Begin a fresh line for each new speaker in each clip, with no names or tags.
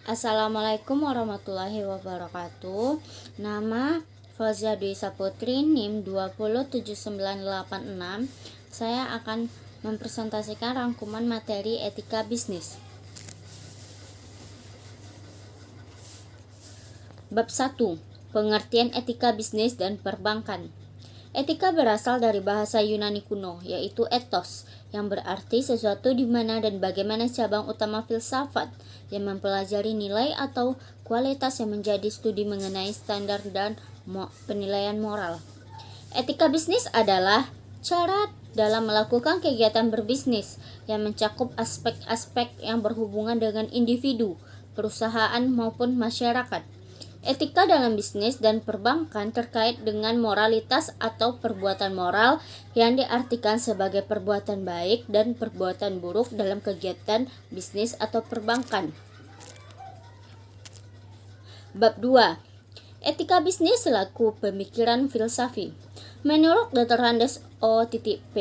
Assalamualaikum warahmatullahi wabarakatuh. Nama Fauzia Dwi Saputri, NIM 2079886. Saya akan mempresentasikan rangkuman materi etika bisnis. Bab 1. Pengertian etika bisnis dan perbankan. Etika berasal dari bahasa Yunani kuno, yaitu ethos, yang berarti sesuatu di mana dan bagaimana cabang utama filsafat yang mempelajari nilai atau kualitas yang menjadi studi mengenai standar dan penilaian moral. Etika bisnis adalah cara dalam melakukan kegiatan berbisnis yang mencakup aspek-aspek yang berhubungan dengan individu, perusahaan maupun masyarakat. Etika dalam bisnis dan perbankan terkait dengan moralitas atau perbuatan moral yang diartikan sebagai perbuatan baik dan perbuatan buruk dalam kegiatan bisnis atau perbankan. Bab 2. Etika bisnis selaku pemikiran filsafi. Menurut Dr. Randes O.P.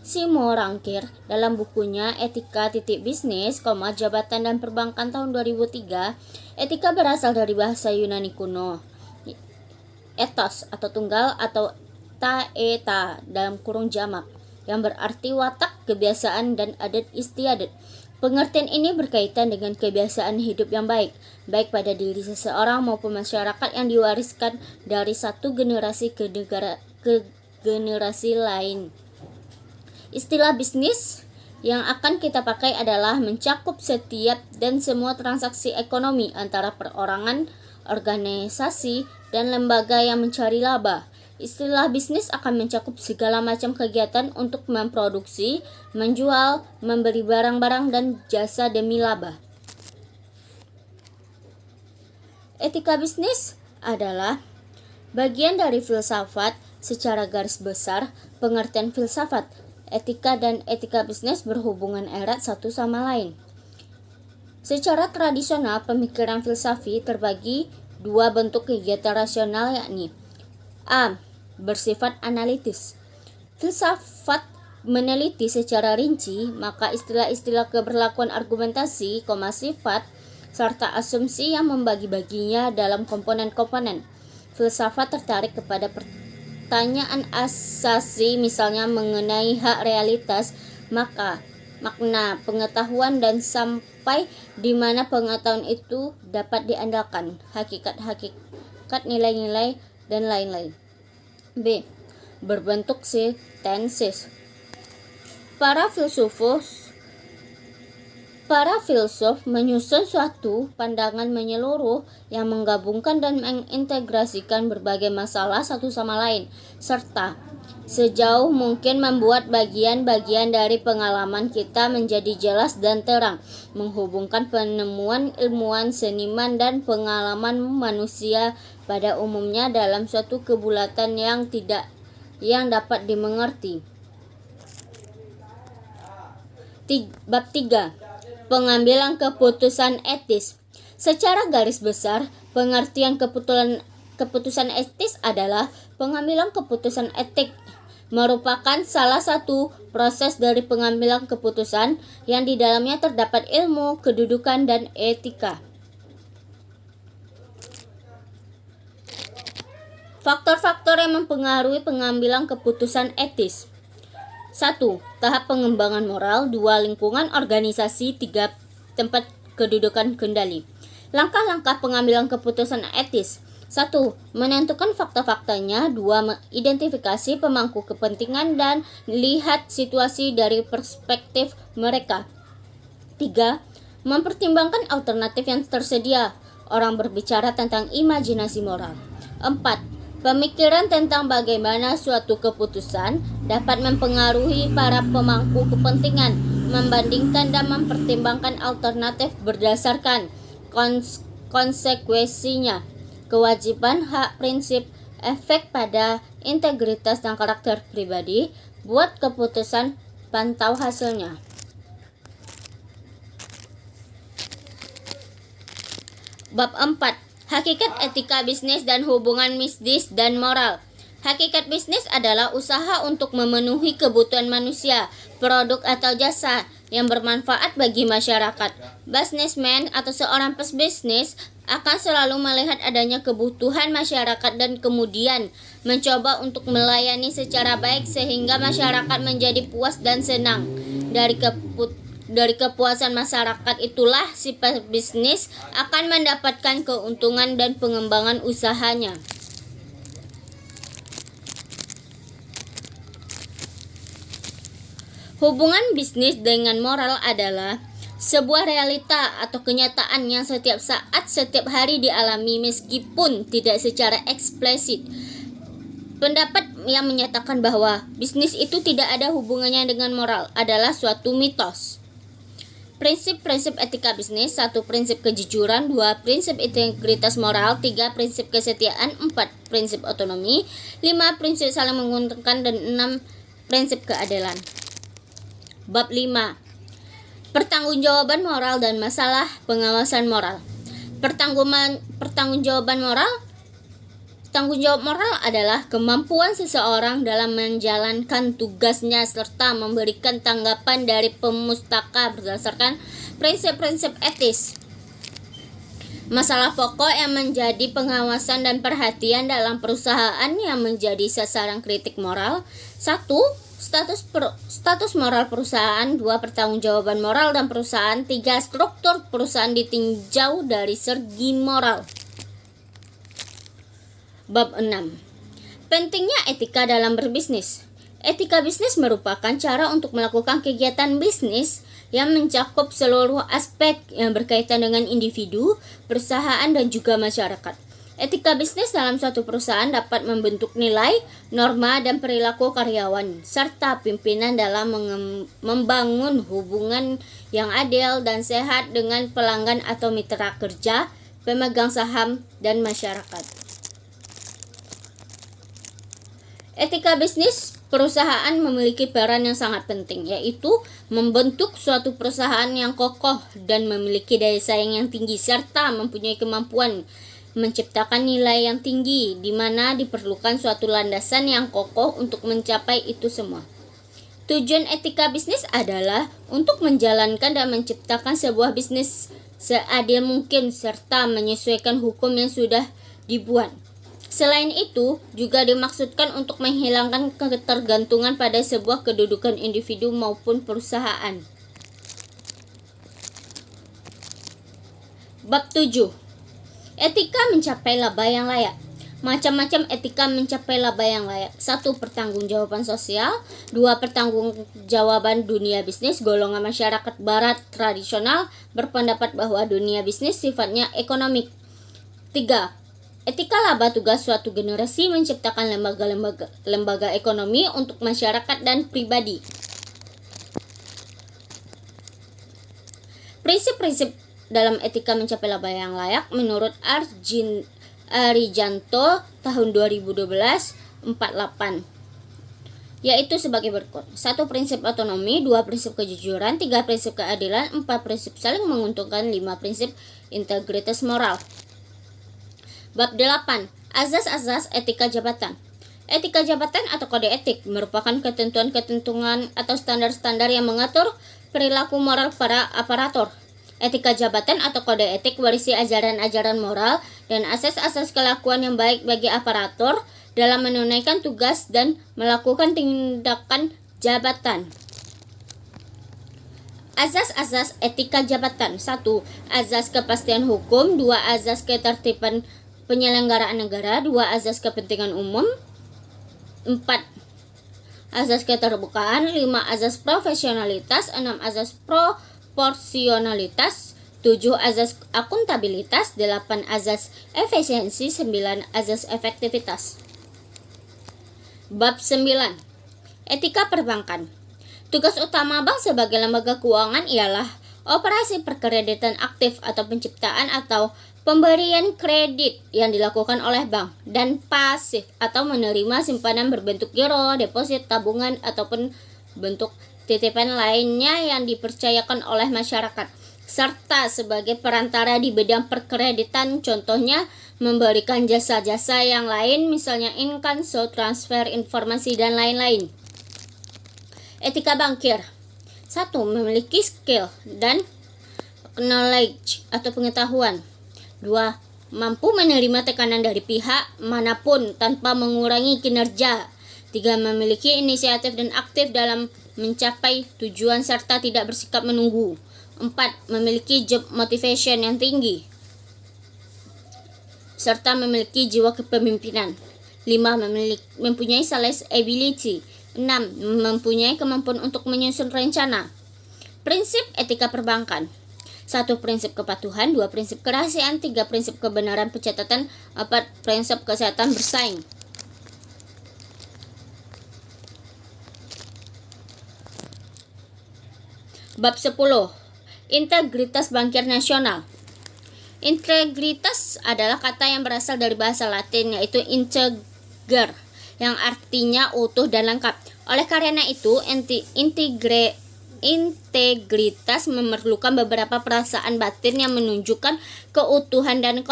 Simorangkir dalam bukunya Etika Bisnis, Jabatan dan Perbankan tahun 2003, etika berasal dari bahasa Yunani kuno, ethos atau tunggal atau taeta dalam kurung jamak, yang berarti watak, kebiasaan, dan adat istiadat. Pengertian ini berkaitan dengan kebiasaan hidup yang baik pada diri seseorang maupun masyarakat yang diwariskan dari satu generasi ke generasi lain. Istilah bisnis yang akan kita pakai adalah mencakup setiap dan semua transaksi ekonomi antara perorangan, organisasi, dan lembaga yang mencari laba. Istilah bisnis akan mencakup segala macam kegiatan untuk memproduksi, menjual, membeli barang-barang dan jasa demi laba. Etika bisnis adalah bagian dari filsafat. Secara garis besar, pengertian filsafat, etika, dan etika bisnis berhubungan erat satu sama lain. Secara tradisional, pemikiran filsafi terbagi dua bentuk kegiatan rasional, yakni A. Bersifat analitis. Filsafat meneliti secara rinci, maka istilah-istilah keberlakuan argumentasi, sifat, serta asumsi yang membagi-baginya dalam komponen-komponen. Filsafat tertarik kepada pertanyaan asasi, misalnya mengenai hak realitas, makna pengetahuan, dan sampai di mana pengetahuan itu dapat diandalkan, hakikat, nilai-nilai, dan lain-lain. B. Berbentuk sintesis. Para filsuf menyusun suatu pandangan menyeluruh yang menggabungkan dan mengintegrasikan berbagai masalah satu sama lain, serta sejauh mungkin membuat bagian-bagian dari pengalaman kita menjadi jelas dan terang, menghubungkan penemuan ilmuwan, seniman, dan pengalaman manusia pada umumnya dalam suatu kebulatan yang dapat dimengerti. Bab 3. Pengambilan keputusan etis. Secara garis besar, pengertian keputusan etis adalah pengambilan keputusan etik, merupakan salah satu proses dari pengambilan keputusan yang di dalamnya terdapat ilmu, kedudukan, dan etika. Faktor-faktor yang mempengaruhi pengambilan keputusan etis. 1. Tahap pengembangan moral. 2. Lingkungan organisasi. 3. Tempat kedudukan kendali. Langkah-langkah pengambilan keputusan etis. 1. Menentukan fakta-faktanya. 2. Identifikasi pemangku kepentingan dan lihat situasi dari perspektif mereka. 3. Mempertimbangkan alternatif yang tersedia. Orang berbicara tentang imajinasi moral. 4. Pemikiran tentang bagaimana suatu keputusan dapat mempengaruhi para pemangku kepentingan, membandingkan dan mempertimbangkan alternatif berdasarkan konsekuensinya, kewajiban, hak, prinsip, efek pada integritas dan karakter pribadi. Buat keputusan, pantau hasilnya. Bab 4. Hakikat etika bisnis dan hubungan bisnis dan moral. Hakikat bisnis adalah usaha untuk memenuhi kebutuhan manusia, produk atau jasa, yang bermanfaat bagi masyarakat. Businessman atau seorang pebisnis akan selalu melihat adanya kebutuhan masyarakat dan kemudian mencoba untuk melayani secara baik sehingga masyarakat menjadi puas dan senang. Dari kepuasan masyarakat itulah si pebisnis akan mendapatkan keuntungan dan pengembangan usahanya. Hubungan bisnis dengan moral adalah sebuah realita atau kenyataan yang setiap saat, setiap hari dialami meskipun tidak secara eksplisit. Pendapat yang menyatakan bahwa bisnis itu tidak ada hubungannya dengan moral adalah suatu mitos. Prinsip-prinsip etika bisnis: 1. Prinsip kejujuran, 2. Prinsip integritas moral, 3. Prinsip kesetiaan, 4. Prinsip otonomi, 5. Prinsip saling menguntungkan, dan 6. Prinsip keadilan. Bab 5. Pertanggungjawaban moral dan masalah pengawasan moral. Pertanggungjawaban moral. Tanggung jawab moral adalah kemampuan seseorang dalam menjalankan tugasnya serta memberikan tanggapan dari pemustaka berdasarkan prinsip-prinsip etis. Masalah pokok yang menjadi pengawasan dan perhatian dalam perusahaan yang menjadi sasaran kritik moral. 1. Status moral perusahaan. 2. Pertanggungjawaban moral dan perusahaan. 3. Struktur perusahaan ditinjau dari segi moral. Bab 6. Pentingnya etika dalam berbisnis. Etika bisnis merupakan cara untuk melakukan kegiatan bisnis yang mencakup seluruh aspek yang berkaitan dengan individu, perusahaan, dan juga masyarakat. Etika bisnis dalam suatu perusahaan dapat membentuk nilai, norma, dan perilaku karyawan, serta pimpinan dalam membangun hubungan yang adil dan sehat dengan pelanggan atau mitra kerja, pemegang saham, dan masyarakat. Etika bisnis perusahaan memiliki peran yang sangat penting, yaitu membentuk suatu perusahaan yang kokoh dan memiliki daya saing yang tinggi, serta mempunyai kemampuan menciptakan nilai yang tinggi, di mana diperlukan suatu landasan yang kokoh untuk mencapai itu semua. Tujuan etika bisnis adalah untuk menjalankan dan menciptakan sebuah bisnis seadil mungkin, serta menyesuaikan hukum yang sudah dibuat. Selain itu, juga dimaksudkan untuk menghilangkan ketergantungan pada sebuah kedudukan individu maupun perusahaan. Bab 7. Etika mencapai laba yang layak. Macam-macam etika mencapai laba yang layak. 1. Pertanggungjawaban sosial. 2. Pertanggungjawaban dunia bisnis. Golongan masyarakat barat tradisional berpendapat bahwa dunia bisnis sifatnya ekonomik. 3. Etika laba tugas suatu generasi menciptakan lembaga ekonomi untuk masyarakat dan pribadi. Prinsip-prinsip dalam etika mencapai laba yang layak menurut Arijanto tahun 2012 48, yaitu sebagai berikut. 1. Prinsip otonomi, 2. Prinsip kejujuran, 3. Prinsip keadilan, 4. Prinsip saling menguntungkan, 5. Prinsip integritas moral. Bab 8. Azas-azas etika jabatan. Etika jabatan atau kode etik merupakan ketentuan-ketentuan atau standar-standar yang mengatur perilaku moral para aparatur. Etika jabatan atau kode etik berisi ajaran-ajaran moral dan asas-asas kelakuan yang baik bagi aparatur dalam menunaikan tugas dan melakukan tindakan jabatan. Azas-azas etika jabatan. 1. Azas kepastian hukum. 2. Azas ketertiban penyelenggaraan negara. 2. Azas kepentingan umum. 4. Azas keterbukaan. 5. Azas profesionalitas. 6. Azas proporsionalitas. 7. Azas akuntabilitas. 8. Azas efisiensi. 9. Azas efektivitas. Bab 9. Etika perbankan. Tugas utama bank sebagai lembaga keuangan ialah operasi perkreditan aktif atau penciptaan atau pemberian kredit yang dilakukan oleh bank, dan pasif atau menerima simpanan berbentuk giro, deposit, tabungan, ataupun bentuk titipan lainnya yang dipercayakan oleh masyarakat, serta sebagai perantara di bidang perkreditan, contohnya memberikan jasa-jasa yang lain, misalnya incasso, transfer informasi, dan lain-lain. Etika bankir. 1. Memiliki skill dan knowledge atau pengetahuan. 2. Mampu menerima tekanan dari pihak manapun tanpa mengurangi kinerja. 3. Memiliki inisiatif dan aktif dalam mencapai tujuan serta tidak bersikap menunggu. 4. Memiliki job motivation yang tinggi serta memiliki jiwa kepemimpinan. 5. Mempunyai sales ability. 6. Mempunyai kemampuan untuk menyusun rencana. Prinsip etika perbankan. 1. Prinsip kepatuhan. 2. Prinsip kerahasiaan. 3. Prinsip kebenaran pencatatan. 4. Prinsip kesehatan bersaing. Bab 10. Integritas bankir nasional. Integritas adalah kata yang berasal dari bahasa Latin yaitu integer yang artinya utuh dan lengkap. Oleh karena itu, integritas memerlukan beberapa perasaan batin yang menunjukkan keutuhan dan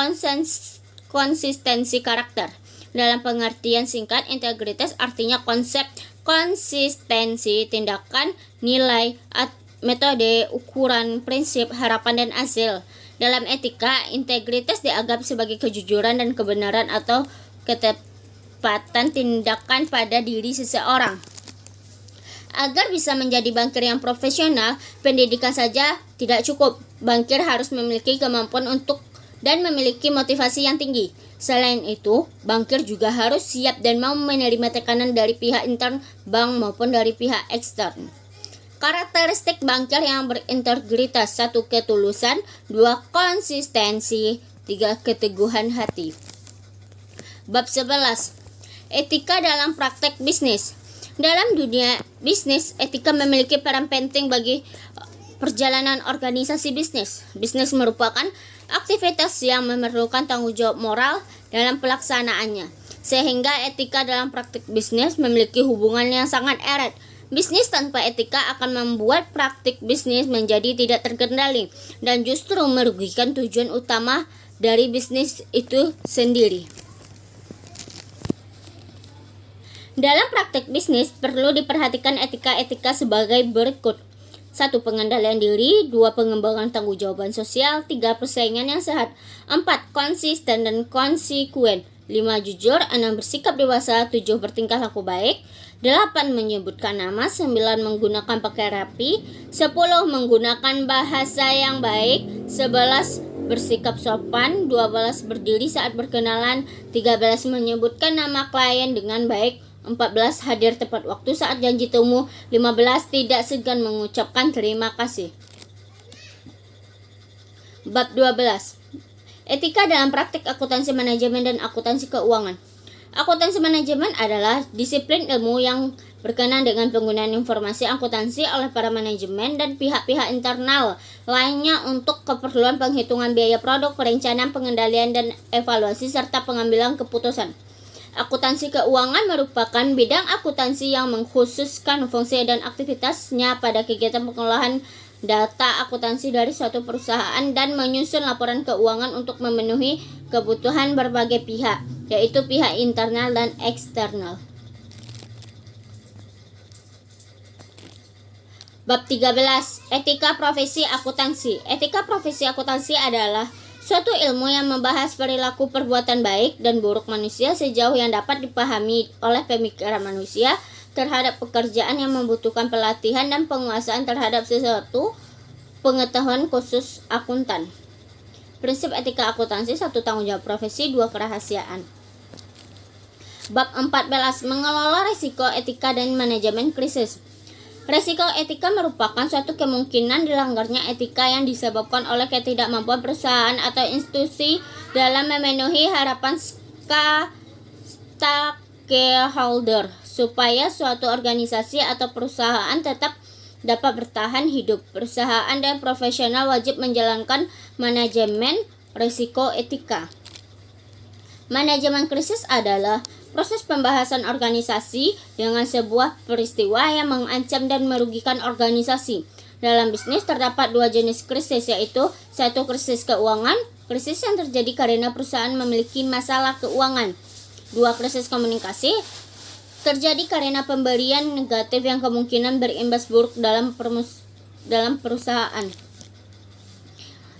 konsistensi karakter. Dalam pengertian singkat, integritas artinya konsep konsistensi tindakan, nilai, metode, ukuran, prinsip, harapan, dan hasil. Dalam etika, integritas dianggap sebagai kejujuran dan kebenaran atau ketepatan tindakan pada diri seseorang. Agar bisa menjadi bankir yang profesional, pendidikan saja tidak cukup. Bankir harus memiliki kemampuan untuk dan memiliki motivasi yang tinggi. Selain itu, bankir juga harus siap dan mau menerima tekanan dari pihak intern bank maupun dari pihak ekstern. Karakteristik bankir yang berintegritas: 1. Ketulusan. 2. Konsistensi. 3. Keteguhan hati. Bab 11. Etika dalam praktek bisnis. Dalam dunia bisnis, etika memiliki peran penting bagi perjalanan organisasi bisnis. Bisnis merupakan aktivitas yang memerlukan tanggung jawab moral dalam pelaksanaannya, sehingga etika dalam praktik bisnis memiliki hubungan yang sangat erat. Bisnis tanpa etika akan membuat praktik bisnis menjadi tidak terkendali dan justru merugikan tujuan utama dari bisnis itu sendiri. Dalam praktik bisnis perlu diperhatikan etika-etika sebagai berikut. 1. Pengendalian diri. 2. Pengembangan tanggung-jawaban sosial. 3. Persaingan yang sehat. 4. Konsisten dan konsekuen. 5. Jujur. 6. Bersikap dewasa. 7. Bertingkah laku baik. 8. Menyebutkan nama. 9. Menggunakan pakaian rapi. 10. Menggunakan bahasa yang baik. 11. Bersikap sopan. 12. Berdiri saat berkenalan. 13. Menyebutkan nama klien dengan baik. 14. Hadir tepat waktu saat janji temu. 15. Tidak segan mengucapkan terima kasih. Bab 12. Etika dalam praktik akuntansi manajemen dan akuntansi keuangan. Akuntansi manajemen adalah disiplin ilmu yang berkenaan dengan penggunaan informasi akuntansi oleh para manajemen dan pihak-pihak internal lainnya untuk keperluan penghitungan biaya produk, perencanaan, pengendalian, dan evaluasi serta pengambilan keputusan. Akuntansi keuangan merupakan bidang akuntansi yang mengkhususkan fungsi dan aktivitasnya pada kegiatan pengolahan data akuntansi dari suatu perusahaan dan menyusun laporan keuangan untuk memenuhi kebutuhan berbagai pihak, yaitu pihak internal dan eksternal. Bab 13. Etika profesi akuntansi. Etika profesi akuntansi adalah suatu ilmu yang membahas perilaku perbuatan baik dan buruk manusia sejauh yang dapat dipahami oleh pemikiran manusia terhadap pekerjaan yang membutuhkan pelatihan dan penguasaan terhadap sesuatu pengetahuan khusus akuntan. Prinsip etika akuntansi: 1. Tanggung jawab profesi. 2. Kerahasiaan. Bab 14. Mengelola risiko etika dan manajemen krisis. Risiko etika merupakan suatu kemungkinan dilanggarnya etika yang disebabkan oleh ketidakmampuan perusahaan atau institusi dalam memenuhi harapan stakeholder supaya suatu organisasi atau perusahaan tetap dapat bertahan hidup. Perusahaan dan profesional wajib menjalankan manajemen risiko etika. Manajemen krisis adalah proses pembahasan organisasi dengan sebuah peristiwa yang mengancam dan merugikan organisasi. Dalam bisnis terdapat dua jenis krisis, yaitu 1. Krisis keuangan, krisis yang terjadi karena perusahaan memiliki masalah keuangan. 2. Krisis komunikasi, terjadi karena pemberian negatif yang kemungkinan berimbas buruk dalam dalam perusahaan.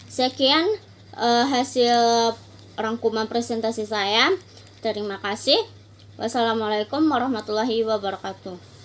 Sekian hasil rangkuman presentasi saya. Terima kasih. Wassalamualaikum warahmatullahi wabarakatuh.